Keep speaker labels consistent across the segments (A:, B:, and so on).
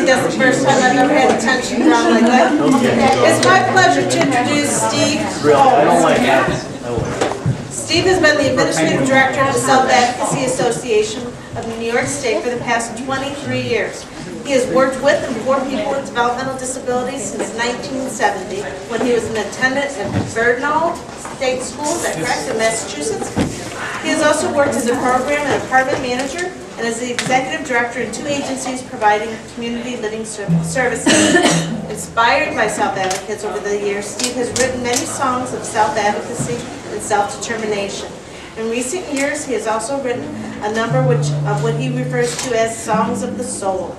A: think that's the first time I've ever had attention drawn like that. It's my pleasure to introduce Steve Holmes. Steve has been the Administrative Director of the Self Advocacy Association of New York State for the past 23 years. He has worked with and for people with developmental disabilities since 1970, when he was an attendant at Bernal State School, is that correct, in Massachusetts? He has also worked as a program and department manager and as the executive director in 2 agencies providing community living services. Inspired by self-advocates over the years, Steve has written many songs of self-advocacy and self-determination. In recent years, he has also written a number of what he refers to as songs of the soul.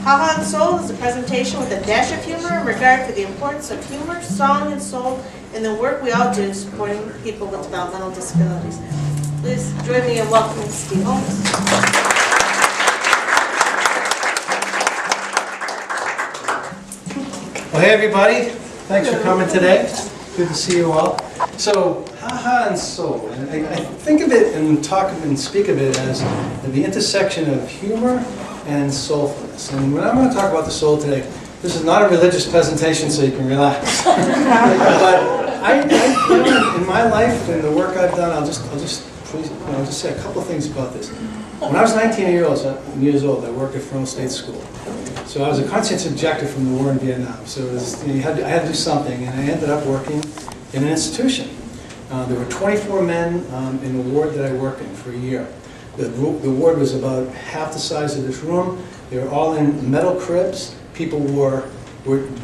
A: HaHa and Soul is a presentation with a dash of humor in regard to the importance of humor, song, and soul in the work we all do supporting people with developmental disabilities. Please join me in welcoming Steve Holmes.
B: Well, hey everybody, thanks for coming today. Good to see you all. So, HaHa and Soul, and I think of it and talk and speak of it as the intersection of humor and soulfulness. And when I'm going to talk about the soul today, this is not a religious presentation, so you can relax. But in my life and the work I've done, I'll just say a couple of things about this. When I was 19 years old, I worked at Bernal State School. So I was a conscientious objector from the war in Vietnam. So it was, I had to do something, and I ended up working in an institution. There were 24 men in the ward that I worked in for a year. The ward was about half the size of this room. They were all in metal cribs. People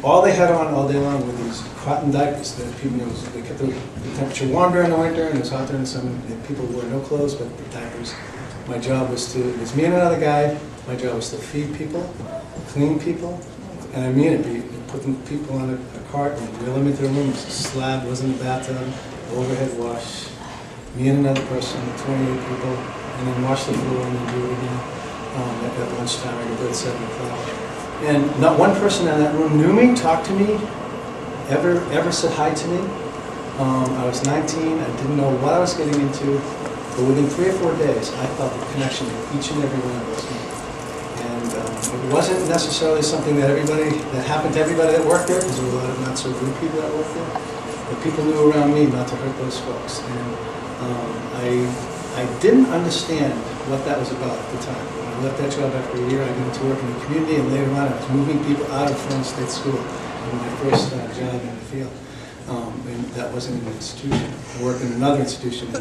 B: all they had on all day long were these cotton diapers. That people, they kept the temperature warm during the winter, and it was hot during the summer. And people wore no clothes but the diapers. My job was it was me and another guy. My job was to feed people, clean people, and I mean it. Put people on a cart and wheel them into the room. A slab was in the bathtub, overhead wash. Me and another person, 28 people, and then wash the floor and then do it again. At lunchtime, I go to 7 o'clock. And not one person in that room knew me, talked to me, ever said hi to me. I was 19, I didn't know what I was getting into, but within 3 or 4 days, I felt the connection with each and every one of us. And it wasn't necessarily something that happened to everybody that worked there, because there were a lot of not so good people that worked there. But people knew around me not to hurt those folks. And I didn't understand what that was about at the time. When I left that job after a year, I went to work in the community, and later on I was moving people out of Bernal State School in my first job in the field. And that wasn't in an institution. I worked in another institution.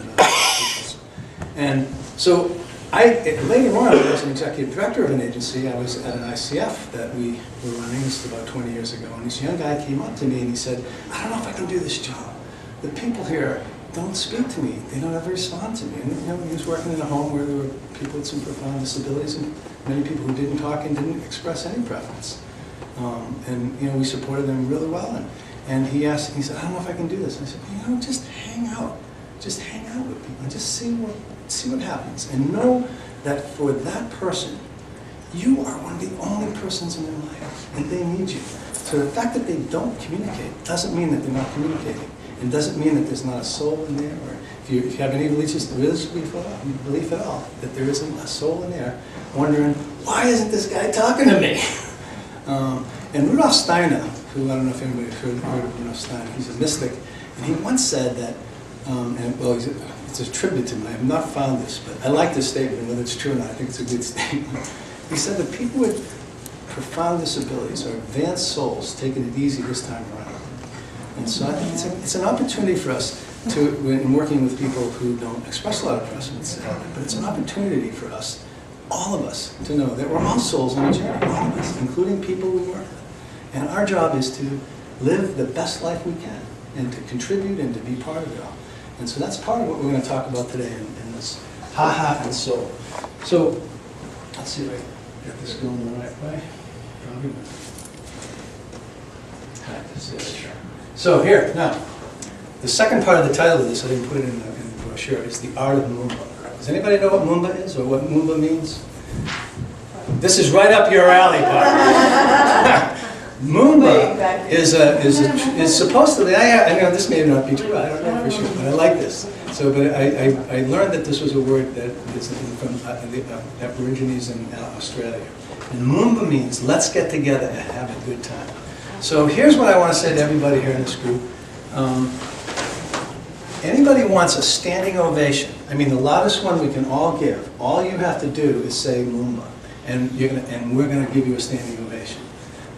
B: And so later on, I was an executive director of an agency. I was at an ICF that we were running. This was about 20 years ago. And this young guy came up to me and he said, I don't know if I can do this job. The people here don't speak to me. They don't ever respond to me. And he was working in a home where there were people with some profound disabilities and many people who didn't talk and didn't express any preference. And we supported them really well. And he said, I don't know if I can do this. And I said, just hang out. Just hang out with people and just see what happens. And know that for that person, you are one of the only persons in their life, and they need you. So the fact that they don't communicate doesn't mean that they're not communicating. It doesn't mean that there's not a soul in there, or if you have any religious belief at all, that there isn't a soul in there wondering, why isn't this guy talking to me? And Rudolf Steiner, who I don't know if anybody's heard of Rudolf Steiner, he's a mystic, and he once said that, it's a tribute to him. I have not found this, but I like this statement, whether it's true or not. I think it's a good statement. He said that people with profound disabilities are advanced souls taking it easy this time around. And so I think it's an opportunity for us in working with people who don't express a lot of preference, but it's an opportunity for us, all of us, to know that we're all souls on a journey, all of us, including people we work with. And our job is to live the best life we can, and to contribute and to be part of it all. And so that's part of what we're going to talk about today in this HaHa and Soul. So let's see if I get this going the right way. Probably not. So here, now, the second part of the title of this, I didn't put it in the brochure, is The Art of Moomba. Does anybody know what Moomba is, or what Moomba means? This is right up your alley, Bob. Moomba is supposed to be, I know this may not be true, I don't know for sure, but I like this. So, but I learned that this was a word that is from the Aborigines in Australia. And Moomba means let's get together and have a good time. So here's what I want to say to everybody here in this group. Anybody wants a standing ovation, I mean the loudest one we can all give, all you have to do is say Moomba, and we're going to give you a standing ovation.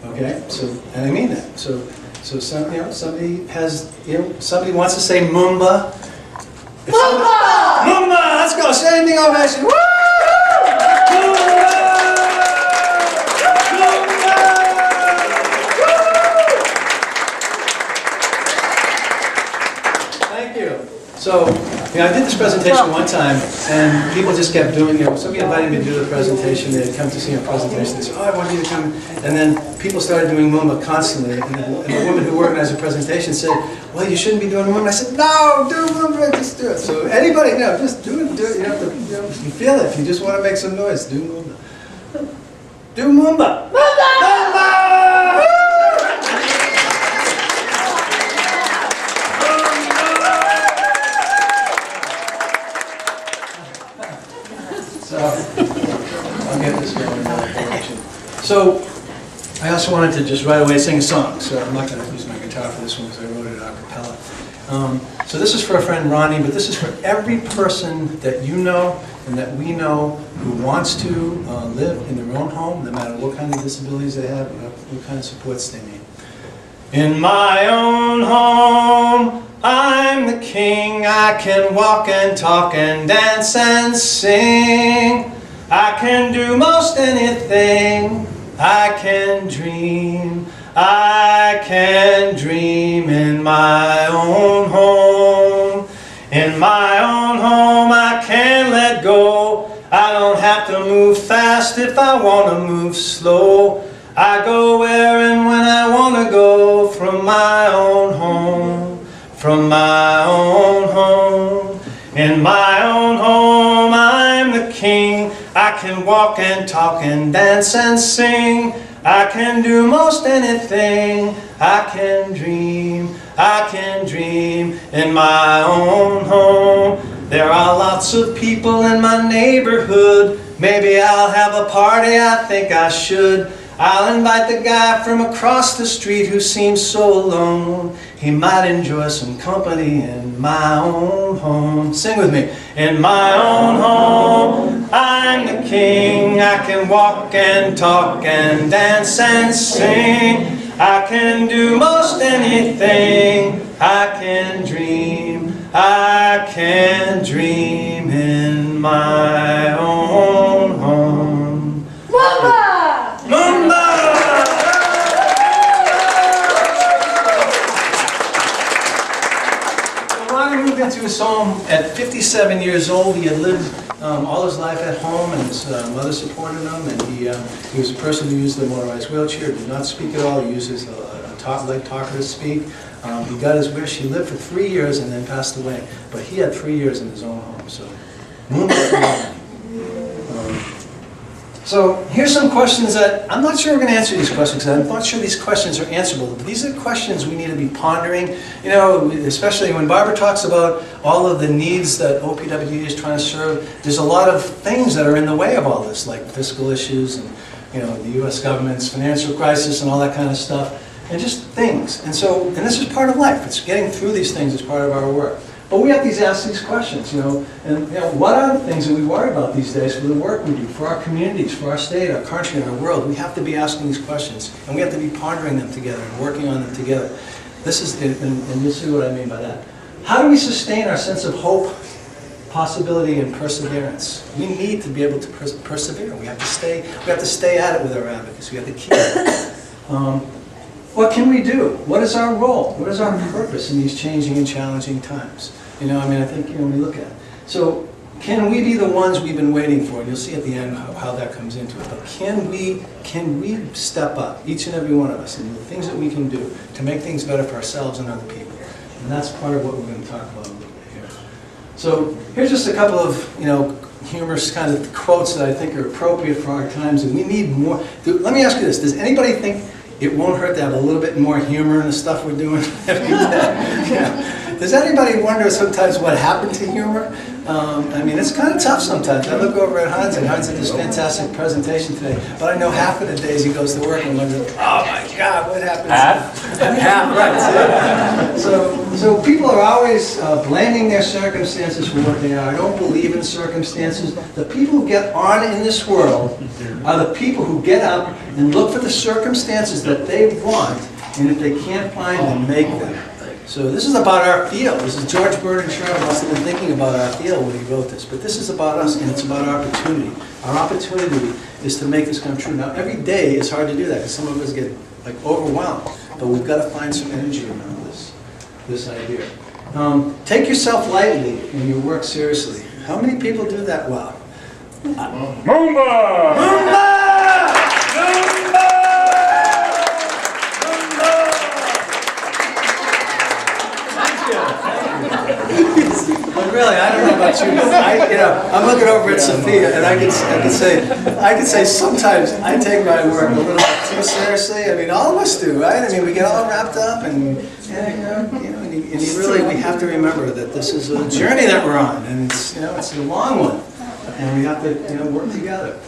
B: Okay? So, and I mean that. So somebody somebody wants to say Moomba. Moomba! Moomba! Let's go! Standing ovation! Woo! Moomba! So, I did this presentation one time, and people just kept doing it. Somebody invited me to do the presentation. They had come to see a presentation. They said, "Oh, I want you to come." And then people started doing Moomba constantly. And the woman who organized the presentation said, "Well, you shouldn't be doing Moomba." I said, "No, do Moomba, just do it." So anybody, just do it. Do it. You have to, you feel it. If you just want to make some noise, do Moomba. Do Moomba. Moomba! Moomba! I'll get this going. So, I also wanted to just right away sing a song. So I'm not going to use my guitar for this one because I wrote it a cappella. So this is for a friend Ronnie, but this is for every person that you know and that we know who wants to live in their own home, no matter what kind of disabilities they have, what kind of supports they need. In my own home, I'm the king. I can walk and talk and dance and sing. I can do most anything. I can dream. I can dream in my own home. In my own home, I can let go. I don't have to move fast if I want to move slow. I go where and when I want to go from my own home. From my own home. In my own home, I'm the king. I can walk and talk and dance and sing. I can do most anything. I can dream in my own home. There are lots of people in my neighborhood. Maybe I'll have a party, I think I should. I'll invite the guy from across the street who seems so alone. He might enjoy some company in my own home. Sing with me. In my own home, I'm the king. I can walk and talk and dance and sing. I can do most anything. I can dream in my own home.
A: Moomba!
B: Moomba! Ronnie moved into his home at 57 years old. He had lived all his life at home, and his mother supported him. And he was a person who used the motorized wheelchair, did not speak at all. He used his leg talker to speak. He got his wish. He lived for 3 years and then passed away. But he had 3 years in his own home. So, so here's some questions that I'm not sure we're going to answer these questions because I'm not sure these questions are answerable. But these are questions we need to be pondering. You know, especially when Barbara talks about all of the needs that OPWD is trying to serve. There's a lot of things that are in the way of all this, like fiscal issues and the U.S. government's financial crisis and all that kind of stuff, and just things. And this is part of life. It's getting through these things as part of our work. But we have to ask these questions, what are the things that we worry about these days for the work we do, for our communities, for our state, our country, and our world? We have to be asking these questions, and we have to be pondering them together and working on them together. This is, and you'll see what I mean by that. How do we sustain our sense of hope, possibility, and perseverance? We need to be able to persevere. We have to stay at it with our advocacy. We have to keep it. What can we do? What is our role? What is our purpose in these changing and challenging times? I think when we look at it. So, can we be the ones we've been waiting for? And you'll see at the end how that comes into it. But can we step up, each and every one of us, and the things that we can do to make things better for ourselves and other people? And that's part of what we're going to talk about a little bit here. So, here's just a couple of, humorous kind of quotes that I think are appropriate for our times, and we need more. Let me ask you this: does anybody think it won't hurt to have a little bit more humor in the stuff we're doing every day? Does anybody wonder sometimes what happened to humor? I mean, it's kind of tough sometimes. I look over at Hans, and Hans did this fantastic presentation today, but I know half of the days he goes to work and I'm like, oh my God, what happens? Half, right. So people are always blaming their circumstances for what they are. I don't believe in circumstances. The people who get on in this world are the people who get up and look for the circumstances that they want, and if they can't find them, make them. So this is about our field. This is George Bernard Shaw must have been thinking about our field when he wrote this. But this is about us, and it's about our opportunity. Our opportunity is to make this come true. Now, every day is hard to do that because some of us get like overwhelmed. But we've got to find some energy around this idea. Take yourself lightly and your work seriously. How many people do that well?
C: Moomba!
B: Moomba! But really, I don't know about you, but I'm looking over at Sophia, and I could say sometimes I take my work a little bit too seriously. I mean, all of us do, right? I mean, we get all wrapped up, and you really, we have to remember that this is a journey that we're on, and it's a long one, and we have to work together.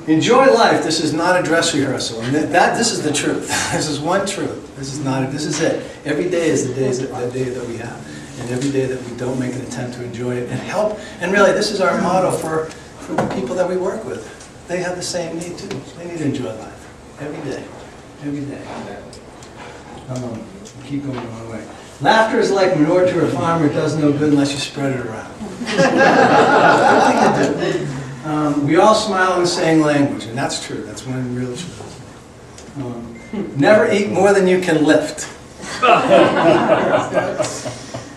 B: Enjoy life. This is not a dress rehearsal, and this is the truth. This is one truth. This is it. Every day is the day that we have, and every day that we don't make an attempt to enjoy it and help. And really, this is our motto for the people that we work with. They have the same need too. They need to enjoy life every day, every day. Keep going the wrong way. Laughter is like manure to a farmer. It does no good unless you spread it around. Good thing to do. We all smile in the same language, and that's true. That's one of the real truths. Never eat more than you can lift.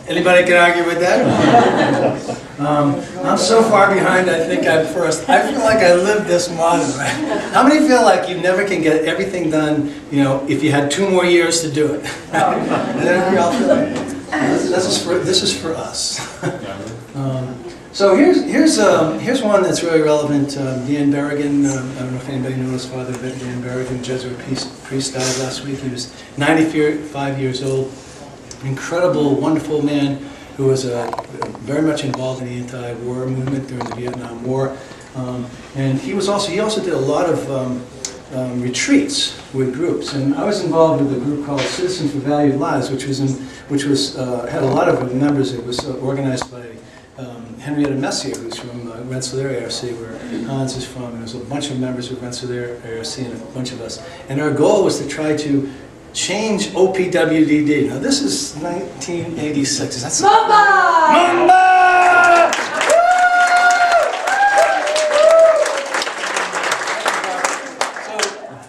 B: Anybody can argue with that? I'm so far behind, I think I'm first. I feel like I lived this model, right? How many feel like you never can get everything done, if you had 2 more years to do it? And we all feel like, this is for us. So here's one that's really relevant. Dan Berrigan, I don't know if anybody knows Father Dan Berrigan, Jesuit priest, died last week. He was 95 years old. Incredible, wonderful man who was very much involved in the anti-war movement during the Vietnam War. And he also did a lot of retreats with groups. And I was involved with a group called Citizens for Valued Lives, which had a lot of members. It was organized by Henrietta Messier, who's from Rensselaer ARC, where Hans is from, and there's a bunch of members of Rensselaer ARC and a bunch of us. And our goal was to try to change OPWDD. Now this is 1986. Is that
A: Moomba!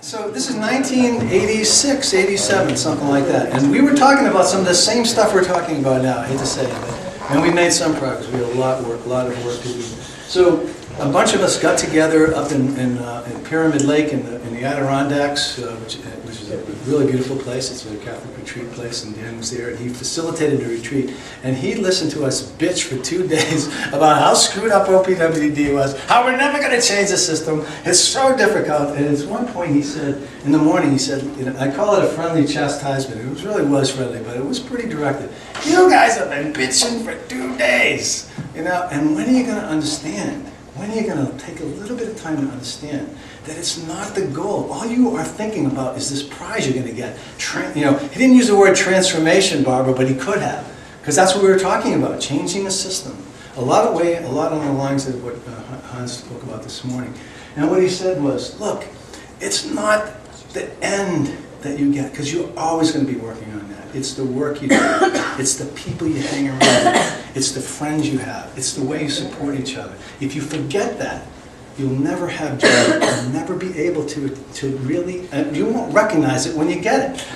B: So this is 1986, 87, something like that. And we were talking about some of the same stuff we're talking about now. I hate to say it, and we made some progress. We had a lot of work to do. So a bunch of us got together up in Pyramid Lake in the Adirondacks, which is a really beautiful place. It's a Catholic retreat place, and Dan was there, and he facilitated the retreat. And he listened to us bitch for 2 days about how screwed up OPWDD was, how we're never going to change the system. It's so difficult. And at one point he said, in the morning, he said, I call it a friendly chastisement. It really was friendly, but it was pretty directed. You guys have been bitching for 2 days, and when are you going to understand? When are you going to take a little bit of time to understand that it's not the goal? All you are thinking about is this prize you're going to get. He didn't use the word transformation, Barbara, but he could have, because that's what we were talking about, changing the system. A lot on the lines of what Hans spoke about this morning. And what he said was, look, it's not the end that you get, because you're always going to be working on that. It's the work you do. It's the people you hang around with. It's the friends you have. It's the way you support each other. If you forget that, you'll never have joy. You'll never be able to really, you won't recognize it when you get it.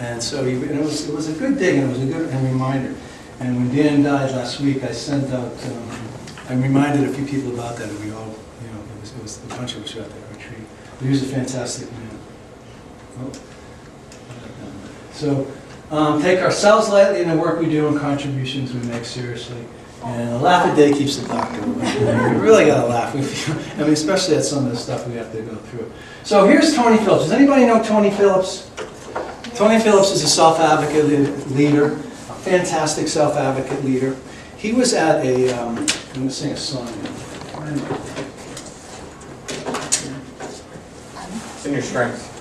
B: And so it was a good dig, and it was a good reminder. And when Dan died last week, I sent out, I reminded a few people about that, and we all, it was a bunch of us at that retreat. But he was a fantastic man. So take ourselves lightly in the work we do and contributions we make seriously. And a laugh a day keeps the doctor away. We really got to laugh. Especially at some of the stuff we have to go through. So here's Tony Phillips. Does anybody know Tony Phillips? Tony Phillips is a self-advocate leader, fantastic self-advocate leader. He was at a, I'm going to sing a song.
C: It's in your strength.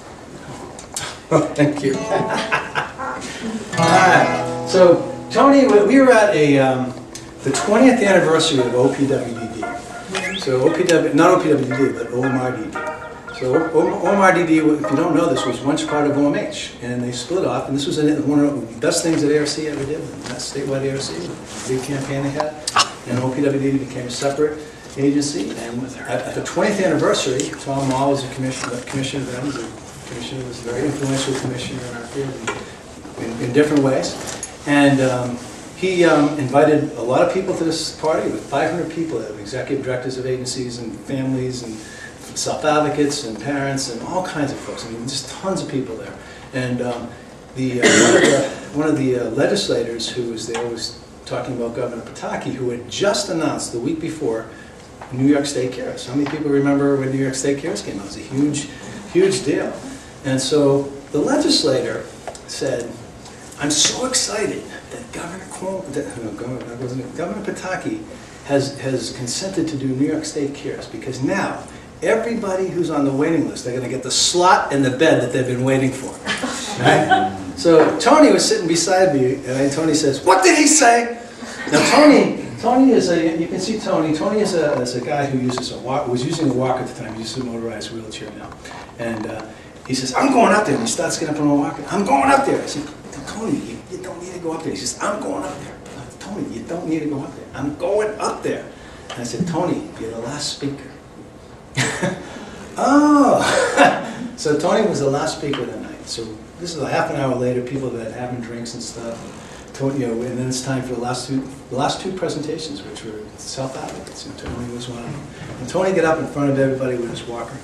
B: Oh, thank you. All right. So, Tony, we were at the 20th anniversary of OPWDD. So, not OPWDD, but OMRDD. So, OMRDD, if you don't know this, was once part of OMH, and they split off, and this was one of the best things that ARC ever did, that statewide ARC, the big campaign they had, and OPWDD became a separate agency, and at the 20th anniversary, Tom Mall was a commissioner then, was a commissioner, was a very influential commissioner in our field in different ways, and he invited a lot of people to this party, with 500 people, executive directors of agencies and families and self-advocates and parents and all kinds of folks. I mean, just tons of people there. And one of the legislators who was there was talking about Governor Pataki, who had just announced the week before New York State Cares. How many people remember when New York State Cares came out? It was a huge, huge deal. And so the legislator said, I'm so excited that Governor Pataki has consented to do New York State Cares, because now everybody who's on the waiting list, they're going to get the slot in the bed that they've been waiting for. Right? So Tony was sitting beside me, and Tony says, "What did he say?" Now Tony is you can see Tony. Tony is a guy who uses was using a walker at the time. He uses a motorized wheelchair now. And he says, "I'm going up there." And he starts getting up on a walker. "I'm going up there." I said, "Tony, you don't need to go up there." He says, "I'm going up there." "Tony, you don't need to go up there." "I'm going up there." And I said, "Tony, you're the last speaker." Oh, so Tony was the last speaker of the night. So this is a half an hour later. People that having drinks and stuff. Tony, and then it's time for the last two presentations, which were self-advocates, and Tony was one of them. And Tony got up in front of everybody with his walker,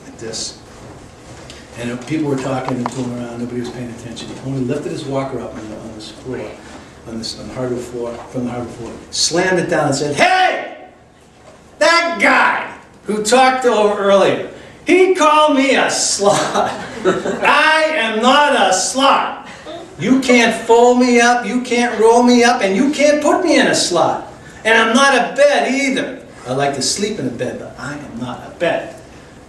B: like this, and people were talking and fooling around. Nobody was paying attention. Tony lifted his walker up on this floor, on the hardwood floor, from the hardwood floor, slammed it down, and said, "Hey, that guy who talked over earlier, he called me a slut. I am not a slut. You can't fold me up, you can't roll me up, and you can't put me in a slot. And I'm not a bed either. I like to sleep in a bed, but I am not a bed."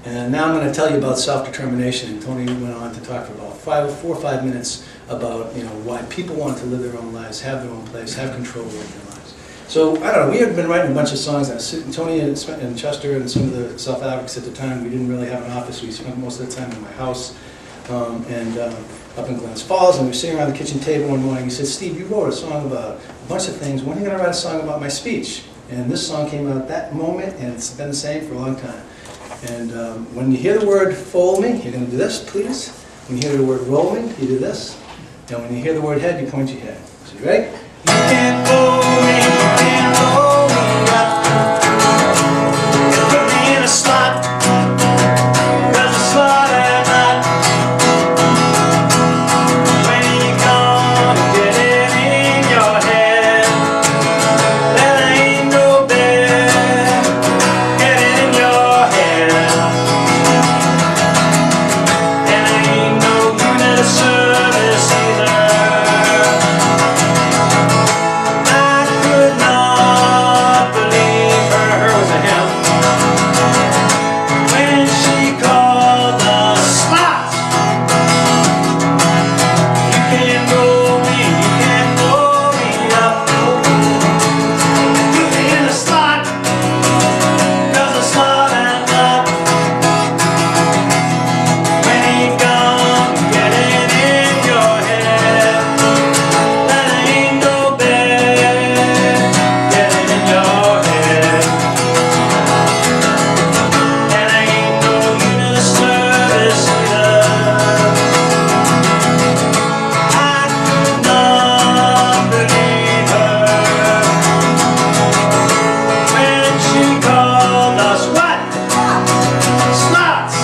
B: And now I'm going to tell you about self-determination. And Tony went on to talk for about 4 or 5 minutes about why people want to live their own lives, have their own place, have control over their lives. So, I don't know, we had been writing a bunch of songs. Tony and Chester and some of the self-advocates at the time, we didn't really have an office. We spent most of the time in my house up in Glens Falls, and we were sitting around the kitchen table one morning. He said, "Steve, you wrote a song about a bunch of things. When are you going to write a song about my speech?" And this song came out at that moment, and it's been the same for a long time. And when you hear the word "fold me," you're going to do this, please. When you hear the word "roll me," you do this. And when you hear the word "head," you point your head. So you ready? You can't fold me, you can't roll me up. Put me in a slot, 'cause a slot am not. When you come, get it in your head. There ain't no bed, get it in your head. And ain't no unit of service either. I could not believe her was a him when she called the slots. You can't roll me, you can't roll me up. Put me in a slot, 'cause a slot I'm not. When he come, get it in your head. That ain't no bed, get it in your head. And ain't no unit of service either. I could not believe her when she called us what? Sluts!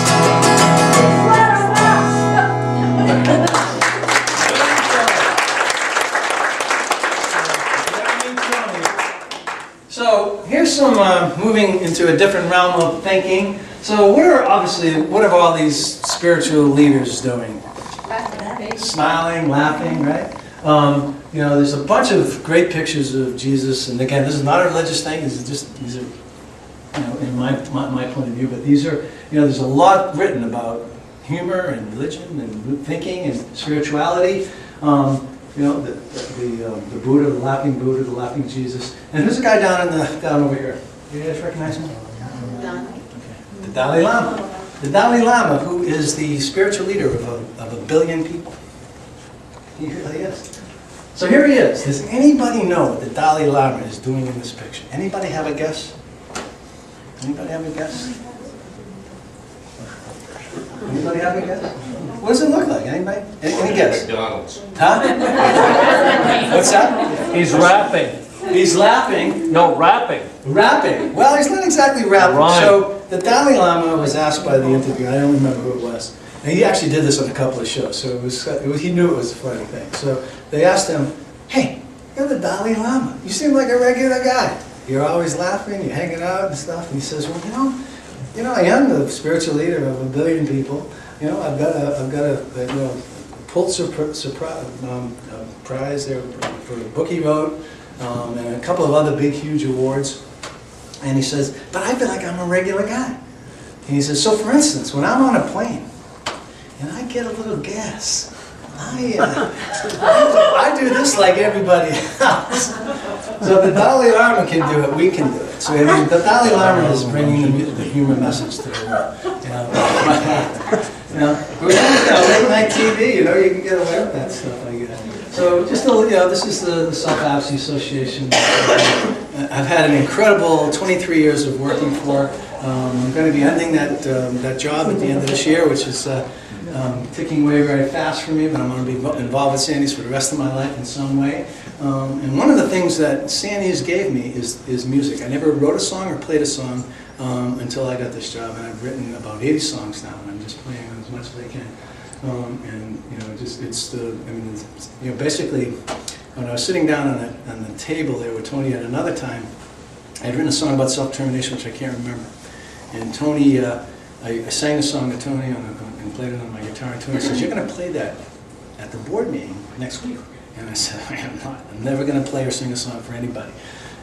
B: So here's some moving into a different realm of thinking. So what are all these spiritual leaders doing? Smiling, laughing, right? You know, there's a bunch of great pictures of Jesus, and again, this is not a religious thing. These are, you know, in my point of view. But these are, you know, there's a lot written about humor and religion and thinking and spirituality. You know, the Buddha, the laughing Jesus, and there's a guy down over here. You guys recognize him?
A: Done.
B: Okay. The Dalai Lama. The Dalai Lama, who is the spiritual leader of a billion people. He is. So here he is. Does anybody know what the Dalai Lama is doing in this picture? Anybody have a guess? Anybody have a guess? Anybody have a guess? What does it look like? Anybody? Any guess?
C: McDonald's.
B: Huh? What's that?
D: He's rapping.
B: He's laughing.
D: No, rapping.
B: Rapping. Well, he's not exactly rapping.
D: Rhyme.
B: So the Dalai Lama was asked by the interviewer, I don't remember who it was, and he actually did this on a couple of shows, so it was he knew it was a funny thing. So they asked him, hey, you're the Dalai Lama. You seem like a regular guy. You're always laughing, you're hanging out and stuff. And he says, well, you know, I am the spiritual leader of a billion people. You know, I've got a Pulitzer prize there for the book he wrote, and a couple of other big, huge awards. And he says, but I feel like I'm a regular guy. And he says, so for instance, when I'm on a plane and I get a little gas, I do this like everybody else. So if the Dalai Lama can do it, we can do it. So I mean, the Dalai Lama is bringing the human message to the world. We're late night TV. You know, you can get away with that stuff, I guess. So just a little, this is the Self-Advocacy Association. I've had an incredible 23 years of working for. I'm going to be ending that job at the end of this year, which is ticking away very fast for me, but I'm going to be involved with Sandy's for the rest of my life in some way. And one of the things that Sandy's gave me is music. I never wrote a song or played a song until I got this job, and I've written about 80 songs now, and I'm just playing them as much as I can. And you know, basically, when I was sitting down on the table there with Tony at another time, I had written a song about self-determination, which I can't remember. And Tony, I sang the song to Tony and played it on my guitar, and Tony says, you're going to play that at the board meeting next week. And I said, I am not. I'm never going to play or sing a song for anybody.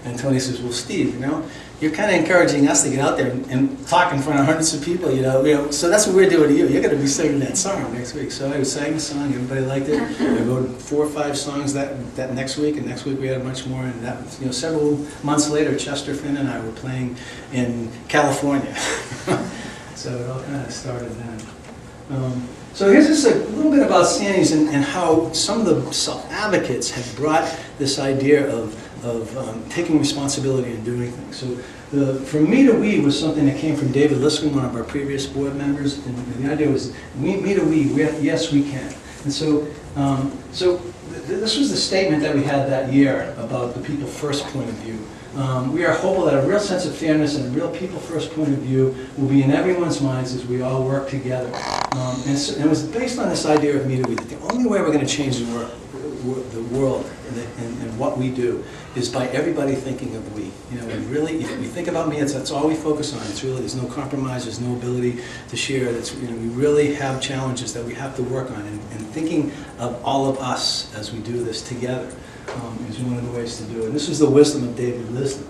B: And Tony says, well, Steve, you know, you're kind of encouraging us to get out there and talk in front of hundreds of people, you know. So that's what we're doing to you. You're going to be singing that song next week. So I sang the song. Everybody liked it. I wrote 4 or 5 songs that next week, and next week we had much more. And that, you know, several months later, Chester Finn and I were playing in California. So it all kind of started then. So here's just a little bit about Sandy's and how some of the self-advocates have brought this idea of taking responsibility and doing things. So from me to we was something that came from David Liskin, one of our previous board members, and the idea was me to we, yes we can. And so, this was the statement that we had that year about the people first point of view. We are hopeful that a real sense of fairness and a real people first point of view will be in everyone's minds as we all work together. And it was based on this idea of me to we, that the only way we're going to change the world and what we do is by everybody thinking of we. You know, really, if you think about me, that's all we focus on. It's really, there's no compromise, there's no ability to share. That's, you know, we really have challenges that we have to work on, and thinking of all of us as we do this together is one of the ways to do it. And this is the wisdom of David Liskin.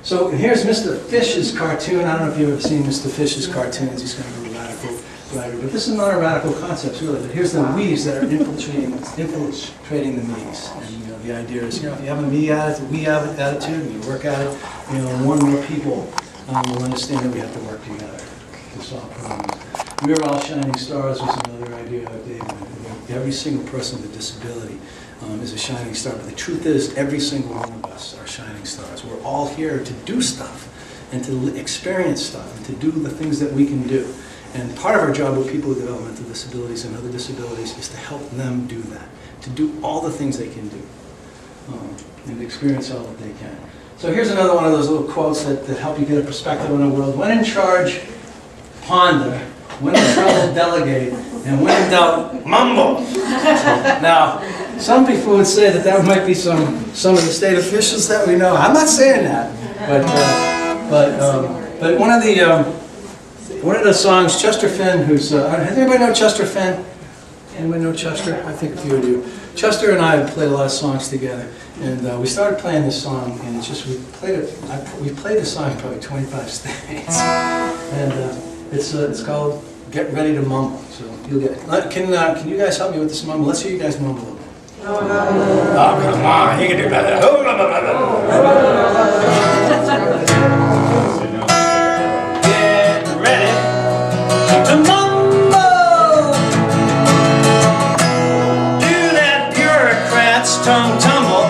B: So here's Mr. Fish's cartoon. I don't know if you've ever seen Mr. Fish's cartoons. He's kind of a radical writer, but this is not a radical concept, really. But here's the we's that are infiltrating the me's. And you know, the idea is, you know, if you have a me attitude, we have an attitude, and you work at it, you know, more and more people will understand that we have to work together to solve problems. We're all shining stars was another idea of David. Every single person with a disability is a shining star, but the truth is every single one of us are shining stars. We're all here to do stuff and to experience stuff and to do the things that we can do. And part of our job with people with developmental disabilities and other disabilities is to help them do that, to do all the things they can do and experience all that they can. So here's another one of those little quotes that help you get a perspective on the world. When in charge, ponder. When in trouble, delegate. And when in doubt, mumble. Now, some people would say that might be some of the state officials that we know. I'm not saying that, but one of the songs, Chester Finn, who's does anybody know Chester Finn? Anyone know Chester? I think a few of you. Chester and I have played a lot of songs together, and we started playing this song, and it's just we played this song in probably 25 states, and it's called "Get Ready to Mumble." So you'll get it. Can you guys help me with this mumble? Let's hear you guys mumble a little bit. Oh, come on, you can do better. Get ready to mumble. Do that bureaucrat's tongue tumble.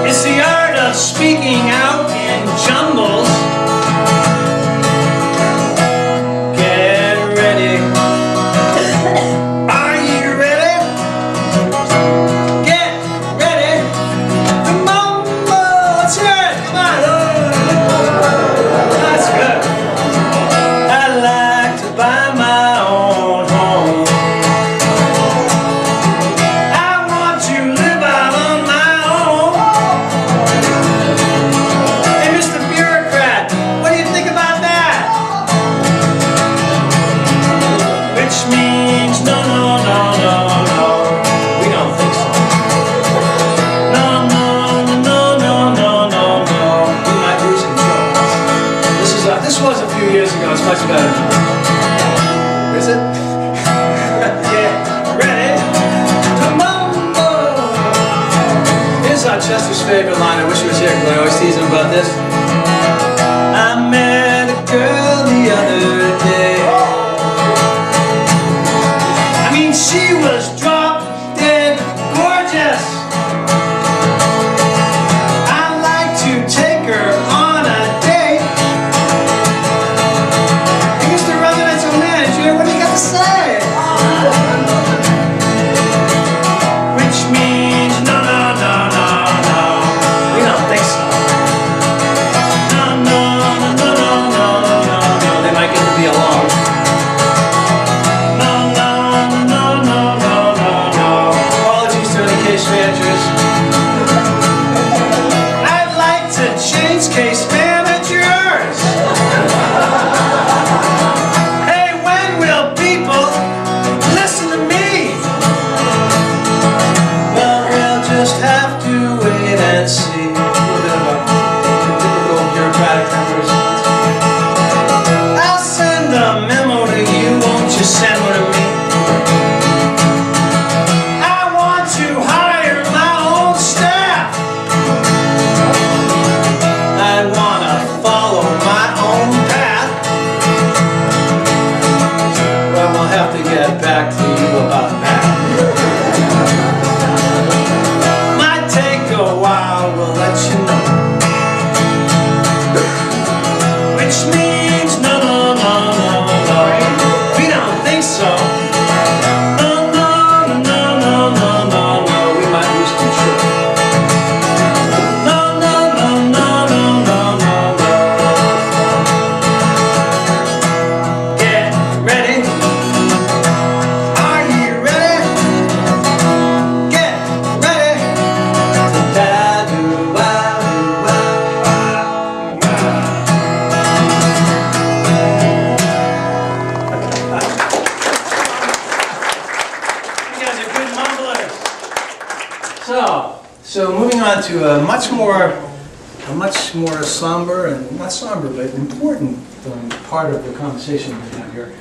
B: It's the art of speaking out in jumbles. Get ready. Are you ready? Get ready to mumble. Let's hear it. Come on. That's good. I'd like to buy my own home. I want to live out on my own. Hey, Mr. Bureaucrat, what do you think about that? Which means no, no, no, no, no. We don't think so. No, no, no, no, no, no, no. We might lose control. This was a few years ago. It's much better now. Is it? Get ready to mumble. Here's our Chester's favorite line. I wish he was here because I always tease him about this. I met a girl the other day. I mean, she was drop dead gorgeous. I'd like to take her on a date. Hey, Mr. Residential Manager, what do you got to say? Which means no, no, no, no, no. We don't think so. No, no, no, no, no, no, no, no. They might get to be alone. No, no, no, no, no, no, no. Apologies to any case managers. I'd like to change case managers. Hey, when will people listen to me? Well, we'll just have to wait and see. A little bit of a typical bureaucratic kind of response. I'll send a memo to you, won't you send one to me? I want to hire my own staff. I want to follow my own path. Well, we'll have to get back to you about that. Might take a while, we'll let you know. Which means no, no, no, no, no. We don't think so. No, no, no, no, no, no, no, no. We might lose control. No, no, no, no, no, no, no, no. Get ready. Are you ready? Get ready. You guys are good mumblers. So moving on to a much more somber and not somber but important part of the conversation we have here.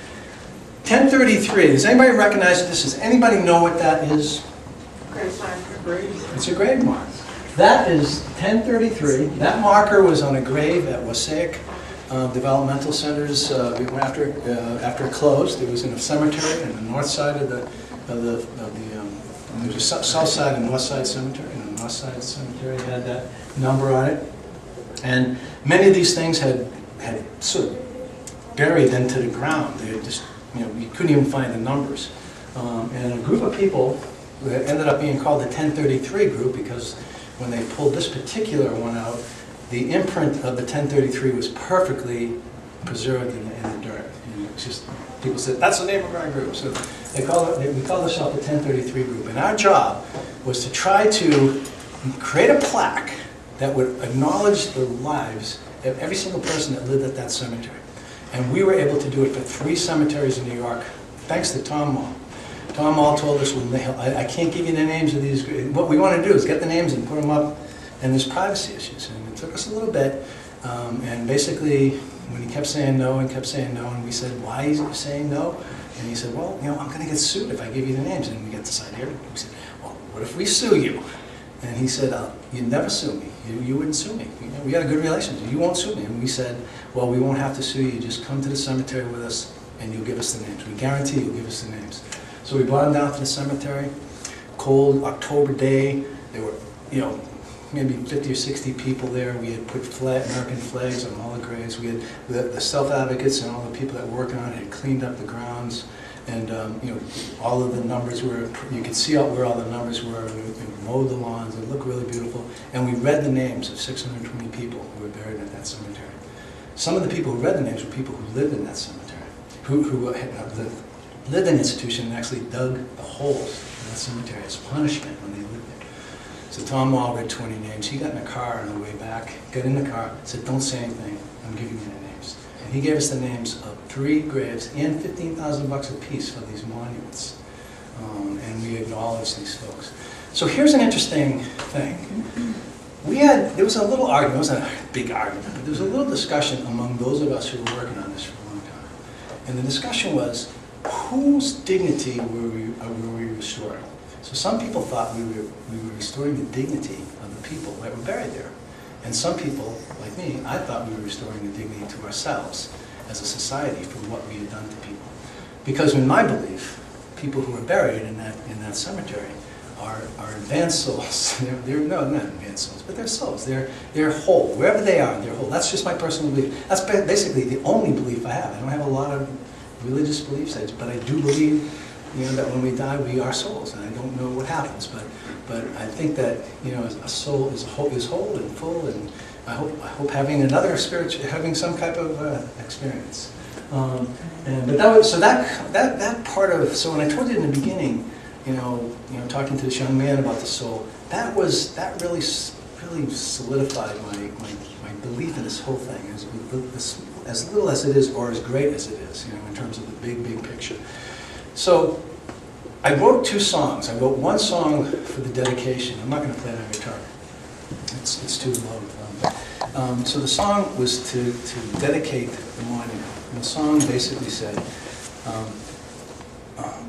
B: 1033. Does anybody recognize this? Does anybody know what that is? It's a grave mark. That is 1033. That marker was on a grave at Wasaic Developmental Centers after it closed. It was in a cemetery on the north side of the there's a south side and north side cemetery, and the north side cemetery had that number on it. And many of these things had sort of buried into the ground. They had just, you couldn't even find the numbers. And a group of people that ended up being called the 1033 group because when they pulled this particular one out, the imprint of the 1033 was perfectly preserved in the dirt. And it was just, people said, that's the name of our group. So we call ourselves the 1033 group. And our job was to try to create a plaque that would acknowledge the lives of every single person that lived at that cemetery. And we were able to do it for 3 cemeteries in New York thanks to Tom Mall. Tom Mall told us, well, I can't give you the names of these. What we want to do is get the names and put them up, and there's privacy issues. And it took us a little bit, and basically, when he kept saying no and kept saying no, and we said, why is he saying no? And he said, well, I'm going to get sued if I give you the names. And we got this idea. We said, well, what if we sue you? And he said, you'd never sue me. You wouldn't sue me. We had a good relationship. You won't sue me. And we said, well, we won't have to sue you. Just come to the cemetery with us, and you'll give us the names. We guarantee you'll give us the names. So we brought him down to the cemetery. Cold October day. There were, maybe 50 or 60 people there. We had put American flags on all the graves. We had the self-advocates and all the people that were working on it had cleaned up the grounds. And all of the numbers were, you could see out where all the numbers were, and we mowed the lawns. It looked really beautiful. And we read the names of 620 people who were buried at that cemetery. Some of the people who read the names were people who lived in that cemetery, who lived in an institution and actually dug the holes in that cemetery as punishment when they lived there. So Tom Wall read 20 names. He got in a car on the way back, got in the car, said, don't say anything, I'm giving you the names. And he gave us the names of 3 graves and $15,000 a piece for these monuments. And we acknowledged these folks. So here's an interesting thing. There was a little argument, it wasn't a big argument, but there was a little discussion among those of us who were working on this for a long time. And the discussion was, whose dignity were we restoring? So some people thought we were restoring the dignity of the people that were buried there. And some people, like me, I thought we were restoring the dignity to ourselves as a society for what we had done to people. Because in my belief, people who are buried in that cemetery are advanced souls. Not advanced souls, but they're souls. They're whole. Wherever they are, they're whole. That's just my personal belief. That's basically the only belief I have. I don't have a lot of religious beliefs, but I do believe that when we die, we are souls, and I don't know what happens, but I think that a soul is whole and full, and I hope having another having some type of experience. But that part of, so when I told you in the beginning, talking to this young man about the soul, that really solidified my belief in this whole thing, as little as it is or as great as it is, in terms of the big picture. So I wrote 2 songs. I wrote one song for the dedication. I'm not going to play it on guitar. It's too low. So the song was to dedicate the monument. And the song basically said,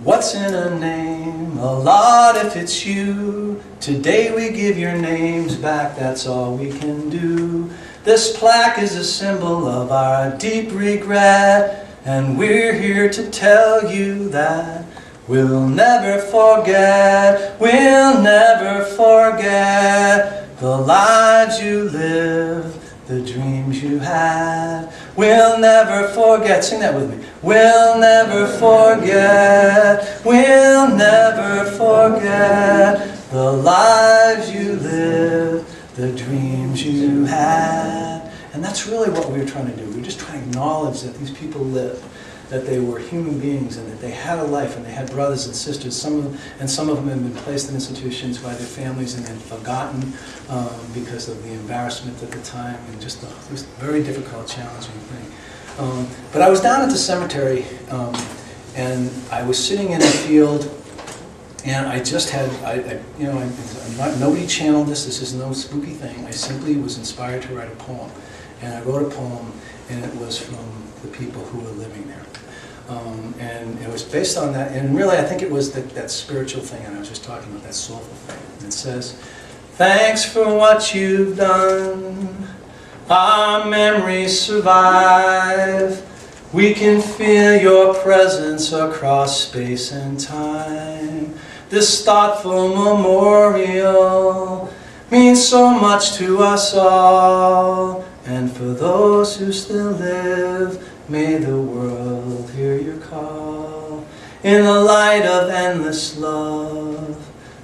B: what's in a name? A lot if it's you. Today we give your names back, that's all we can do. This plaque is a symbol of our deep regret, and we're here to tell you that we'll never forget the lives you lived, the dreams you had. We'll never forget, sing that with me. We'll never forget the lives you lived, the dreams you had. And that's really what we were trying to do. We were just trying to acknowledge that these people lived, that they were human beings, and that they had a life, and they had brothers and sisters. Some of them had been placed in institutions by their families and then forgotten because of the embarrassment at the time, and just it was a very difficult, challenging thing. But I was down at the cemetery, and I was sitting in a field, and I just had, nobody channeled this. This is no spooky thing. I simply was inspired to write a poem, and I wrote a poem, and it was from the people who were living there. And it was based on that, and really I think it was that spiritual thing, and I was just talking about that soulful thing. And it says, thanks for what you've done, our memories survive, we can feel your presence across space and time. This thoughtful memorial means so much to us all, and for those who still live, may the world hear your call. In the light of endless love,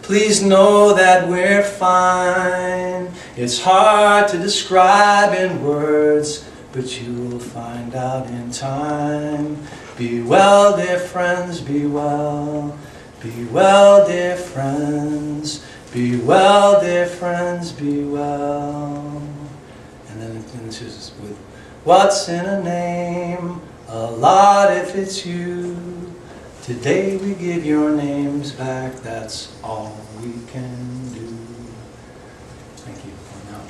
B: please know that we're fine. It's hard to describe in words, but you'll find out in time. Be well, dear friends, be well. Be well, dear friends. Be well, dear friends, be well. And then it finishes with, what's in a name? A lot if it's you. Today we give your names back, that's all we can do. Thank you for now.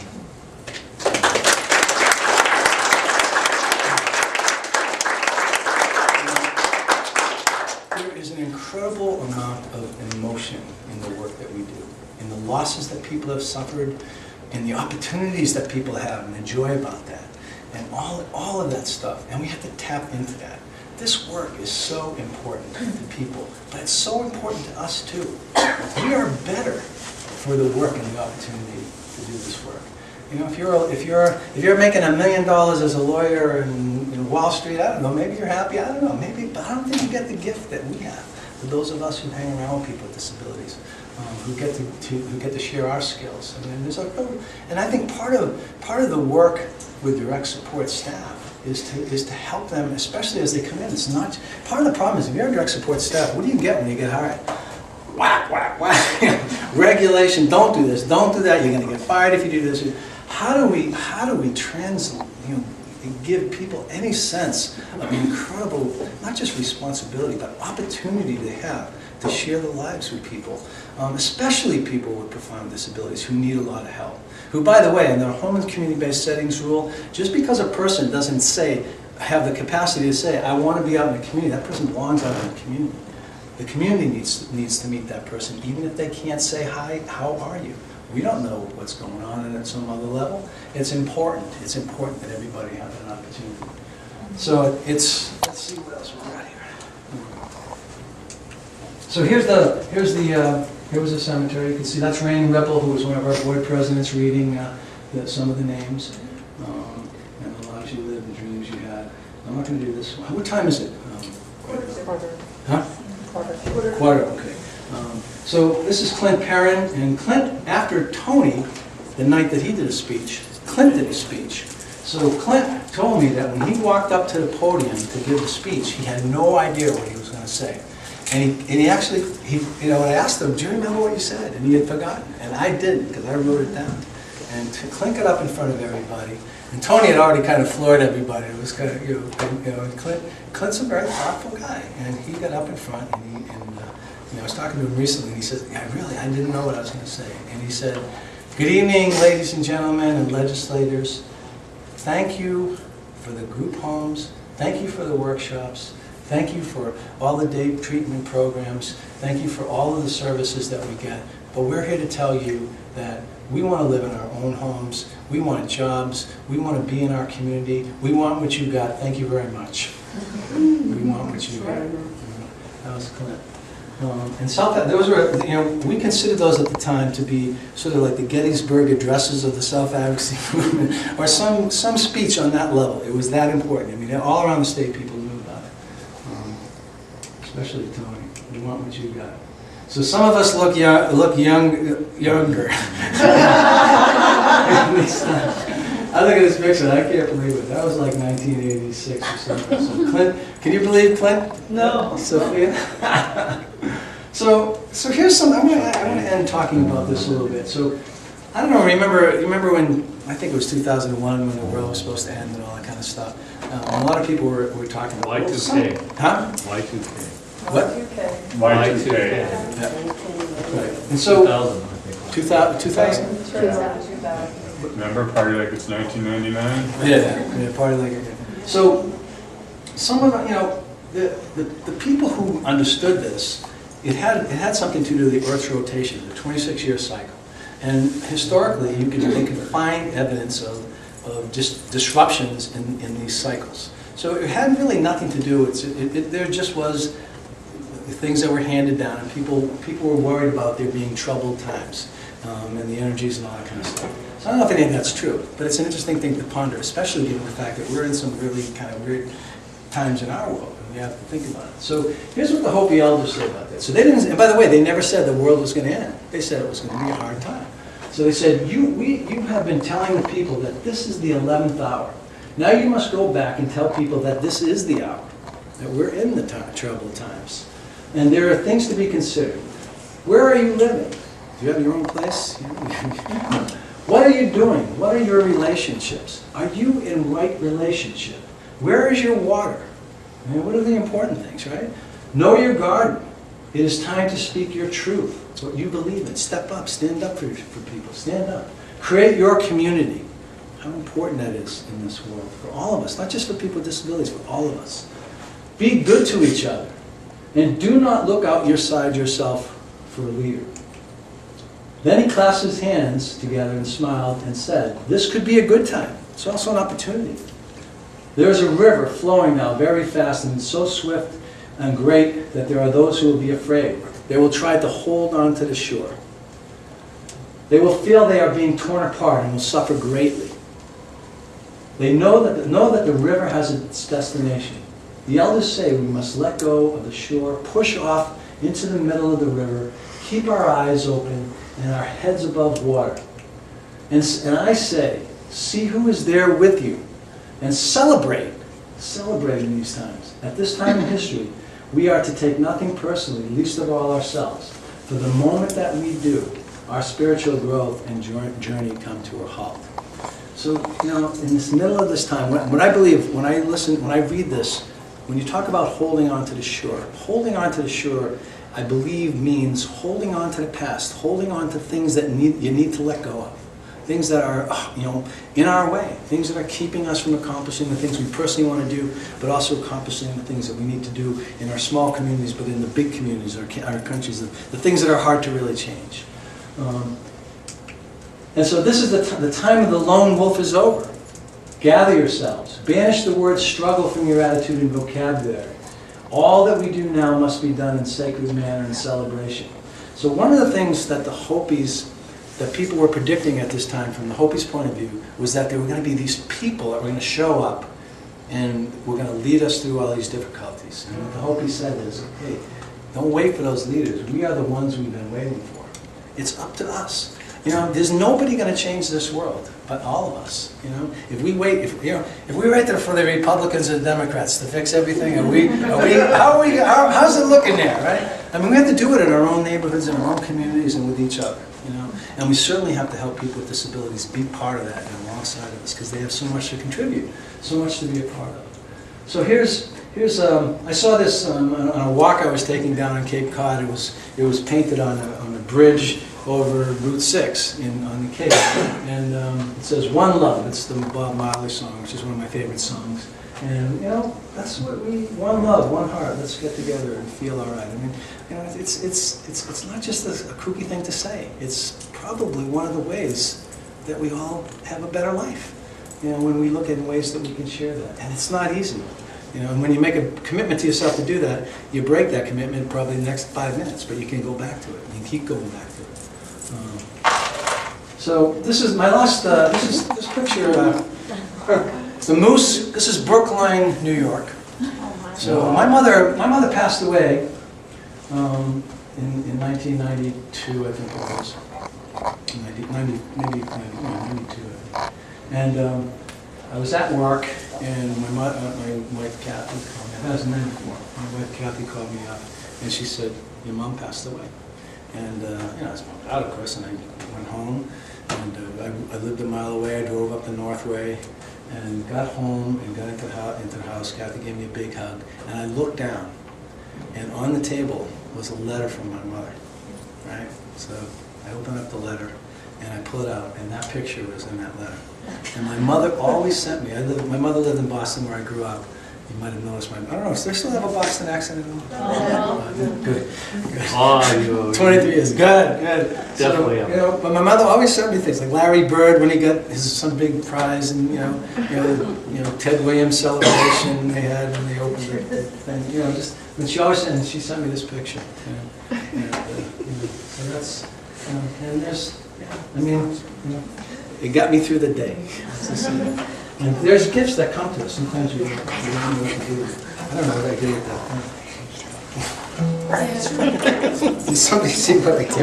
B: There is an incredible amount of emotion in the work that we do, in the losses that people have suffered, in the opportunities that people have, and the joy about that, and all of that stuff. And we have to tap into that. This work is so important to people, but it's so important to us too. We are better for the work and the opportunity to do this work. You know, if you're making $1 million as a lawyer in Wall Street, I don't know, maybe you're happy, I don't know, maybe, but I don't think you get the gift that we have. For those of us who hang around with people with disabilities, who get to share our skills. I mean, and I think part of the work with direct support staff is to help them, especially as they come in. It's not part of the problem is if you're a direct support staff, what do you get when you get hired? Whack, whack, whack. Regulation, don't do this, don't do that. You're going to get fired if you do this. How do we translate? Give people any sense of the incredible, not just responsibility, but opportunity they have to share their lives with people, especially people with profound disabilities who need a lot of help. Who, by the way, in their home and community-based settings rule, just because a person doesn't have the capacity to say, I want to be out in the community, that person belongs out in the community. The community needs to meet that person, even if they can't say, hi, how are you? We don't know what's going on at some other level. It's important. It's important that everybody have an opportunity. So let's see what else we got here. So here was the cemetery. You can see that's Rain Ripple, who was one of our board presidents, reading some of the names. And the lives you lived, the dreams you had. I'm not going to do this one. What time is it?
C: Quarter.
B: Huh? Quarter, okay. So this is Clint Perrin, and Clint, after Tony, the night that he did a speech, Clint did a speech. So Clint told me that when he walked up to the podium to give the speech, he had no idea what he was going to say. And he actually, I asked him, do you remember what you said? And he had forgotten, and I didn't, because I wrote it down. And Clint got up in front of everybody, and Tony had already kind of floored everybody. It was kind of, and Clint's a very thoughtful guy, and he got up in front, and I was talking to him recently, and he said, I didn't know what I was going to say. And he said, good evening, ladies and gentlemen and legislators. Thank you for the group homes. Thank you for the workshops. Thank you for all the day treatment programs. Thank you for all of the services that we get. But we're here to tell you that we want to live in our own homes. We want jobs. We want to be in our community. We want what you got. Thank you very much. We want what you got. That was Clint. And those were, we considered those at the time to be sort of like the Gettysburg addresses of the self-advocacy movement, or some speech on that level. It was that important. I mean, all around the state, people knew about it, especially Tony. We want what you got. So some of us look younger. I look at this picture, I can't believe it. That was like 1986 or something. So Clint, can you believe Clint?
C: No.
B: Sophia? So here's some, I want to end talking about this a little bit. So, I don't know, remember when, I think it was 2001 when the world was supposed to end and all that kind of stuff. A lot of people were talking about
D: Y2K.
B: Huh?
D: Y2K.
B: What?
D: Y2K.
B: Yeah. Right. And so, 2000?
C: 2000.
D: Remember, party like it's 1999?
B: Yeah, party like it. So, some of the people who understood this, it had something to do with the Earth's rotation, the 26-year cycle. And historically, they could find evidence of just disruptions in these cycles. So it had really nothing to do with there just was things that were handed down, and people were worried about there being troubled times and the energies and all that kind of stuff. So I don't know if any of that's true, but it's an interesting thing to ponder, especially given the fact that we're in some really kind of weird times in our world. We have to think about it. So here's what the Hopi elders say about that. So they didn't, and by the way, they never said the world was going to end. They said it was going to be a hard time. So they said, you have been telling the people that this is the 11th hour. Now you must go back and tell people that this is the hour, that we're in the troubled times. And there are things to be considered. Where are you living? Do you have your own place? What are you doing? What are your relationships? Are you in right relationship? Where is your water? I mean, what are the important things, right? Know your garden. It is time to speak your truth. It's what you believe in. Step up, stand up for people, stand up. Create your community. How important that is in this world for all of us, not just for people with disabilities, for all of us. Be good to each other, and do not look out your side yourself for a leader. Then he clasped his hands together and smiled and said, this could be a good time. It's also an opportunity. There is a river flowing now very fast and so swift and great that there are those who will be afraid. They will try to hold on to the shore. They will feel they are being torn apart and will suffer greatly. They know that the river has its destination. The elders say we must let go of the shore, push off into the middle of the river, keep our eyes open and our heads above water. And I say, see who is there with you and celebrate. Celebrate in these times. At this time in history, we are to take nothing personally, least of all ourselves. For the moment that we do, our spiritual growth and journey come to a halt. So, you know, in this middle of this time, when I believe, when I listen, when I read this, when you talk about holding on to the shore, I believe means holding on to the past, holding on to things that you need to let go of. Things that are, you know, in our way, things that are keeping us from accomplishing the things we personally want to do, but also accomplishing the things that we need to do in our small communities, but in the big communities, our countries, the things that are hard to really change. And so this is the time of the lone wolf is over. Gather yourselves. Banish the word struggle from your attitude and vocabulary. All that we do now must be done in sacred manner and celebration. So one of the things that the Hopis, that people were predicting at this time from the Hopis' point of view, was that there were going to be these people that were going to show up and were going to lead us through all these difficulties. And what the Hopis said is, hey, don't wait for those leaders. We are the ones we've been waiting for. It's up to us. You know, there's nobody going to change this world but all of us. You know, if we wait, if we wait there for the Republicans and the Democrats to fix everything, how's it looking there, right? I mean, we have to do it in our own neighborhoods, in our own communities, and with each other. You know, and we certainly have to help people with disabilities be part of that and alongside of us because they have so much to contribute, so much to be a part of. So here's I saw this on a walk I was taking down on Cape Cod. It was painted on a bridge over Route 6 on the Cape, and it says "One Love." It's the Bob Marley song, which is one of my favorite songs. And you know, that's what one love, one heart. Let's get together and feel all right. I mean, you know, it's not just a kooky thing to say. It's probably one of the ways that we all have a better life. You know, when we look at ways that we can share that, and it's not easy. You know, and when you make a commitment to yourself to do that, you break that commitment probably the next 5 minutes, but you can go back to it. You can keep going back to it. So this is my last. This picture. The moose. This is Brookline, New York. So my mother passed away in 1992, I think it was. 92. And I was at work, and my wife Kathy called me. That was 94. My wife Kathy called me up, and she said, "Your mom passed away." And you know, I was bummed out, of course, and I went home, and I lived a mile away. I drove up the Northway, and got home and got into the house. Kathy gave me a big hug, and I looked down, and on the table was a letter from my mother, right? So I opened up the letter, and I pulled it out, and that picture was in that letter. And my mother always sent me. My mother lived in Boston, where I grew up. You might have noticed I don't know, does they still have a Boston accent at all? Good.
C: Oh,
B: 23 years, good.
C: Definitely.
B: So, you know, but my mother always sent me things, like Larry Bird when he got some big prize, and you know, Ted Williams celebration they had when they opened the thing. You know, just and she sent me this picture. You know, so that's and there's, I mean, you know, it got me through the day. And there's gifts that come to us. Sometimes we don't know what to do. I don't know what I do with that. Somebody see what I did.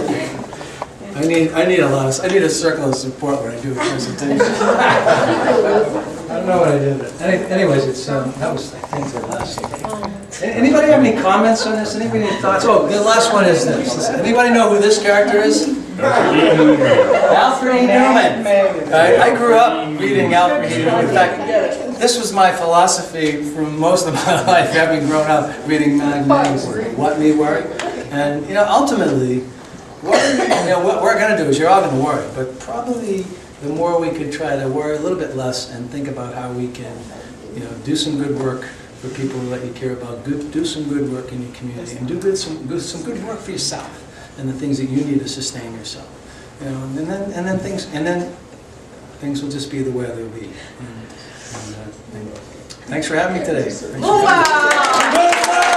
B: I need a circle of support when I do a presentation. I don't know what I did with it. Anyways, it's that was, I think, the last thing. Anybody have any comments on this? Anybody have any thoughts? Oh, the last one is this. Anybody know who this character is? Alfred E. Newman. I grew up reading Alfred E. Newman. In fact, this was my philosophy for most of my life, having grown up reading magazines, what me worry. And, you know, ultimately, what we're going to do is you're all going to worry, but probably the more we could try to worry a little bit less and think about how we can, you know, do some good work for people that you care about, do some good work in your community, and do some good work for yourself and the things that you need to sustain yourself. You know, and then things will just be the way they'll be. And thanks for having me today.
A: Moomba!